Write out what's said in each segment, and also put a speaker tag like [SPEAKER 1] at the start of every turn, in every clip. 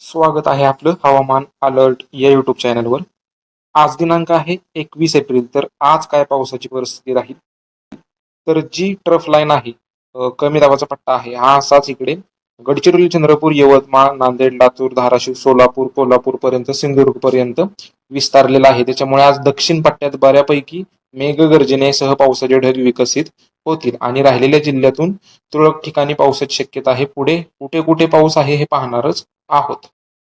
[SPEAKER 1] स्वागत आहे आपलं हवामान अलर्ट या युट्यूब चॅनलवर. आज दिनांक आहे 21 एप्रिल. तर आज काय पावसाची परिस्थिती राहील, तर जी ट्रफ लाईन आहे, कमी दाबाचा पट्टा आहे, हा असाच इकडे गडचिरोली, चंद्रपूर, यवतमाळ, नांदेड, लातूर, धाराशिव, सोलापूर, कोल्हापूर पर्यंत, सिंधुदुर्ग पर्यंत विस्तारलेला आहे. त्याच्यामुळे आज दक्षिण पट्ट्यात बऱ्यापैकी मेघगर्जनेसह पावसाचे ढग विकसित होतील आणि राहिलेल्या जिल्ह्यातून तुरळक ठिकाणी पावसाची शक्यता आहे. पुढे कुठे कुठे पाऊस आहे हे पाहणारच आहोत.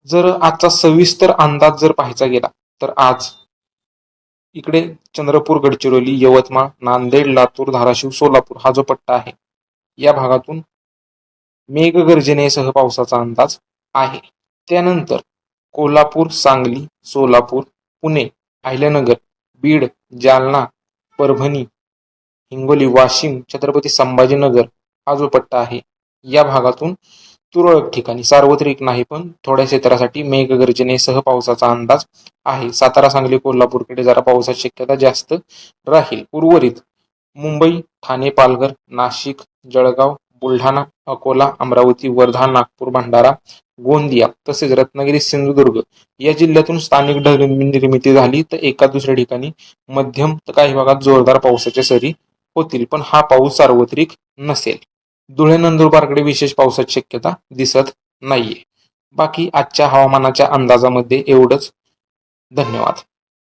[SPEAKER 1] जर आजचा सविस्तर अंदाज जर पाहायचा गेला, तर आज इकडे चंद्रपूर, गडचिरोली, यवतमाळ, नांदेड, लातूर, धाराशिव, सोलापूर हा जो पट्टा आहे, या भागातून मेघगर्जनेसह पावसाचा अंदाज आहे. त्यानंतर कोल्हापूर, सांगली, सोलापूर, पुणे, अहिल्यानगर, बीड, जालना, परभणी, हिंगोली, वाशिम, छत्रपती संभाजीनगर हा जो पट्टा आहे, या भागातून तुरळक ठिकाणी, सार्वत्रिक नाही पण थोड्या क्षेत्रासाठी मेघगर्जनेसह पावसाचा अंदाज आहे. सातारा, सांगली, कोल्हापूरकडे जरा पावसाची शक्यता जास्त राहील. उर्वरित मुंबई, ठाणे, पालघर, नाशिक, जळगाव, बुलढाणा, अकोला, अमरावती, वर्धा, नागपूर, भंडारा, गोंदिया तसेच रत्नागिरी, सिंधुदुर्ग या जिल्ह्यातून स्थानिक ढग निर्मिती झाली तर एका दुसऱ्या ठिकाणी मध्यम तर काही भागात जोरदार पावसाच्या सरी होतील, पण हा पाऊस सार्वत्रिक नसेल. धुळे, नंदुरबारकडे विशेष पावसाची शक्यता दिसत नाहीये. बाकी आजच्या हवामानाच्या अंदाजामध्ये एवढंच. धन्यवाद.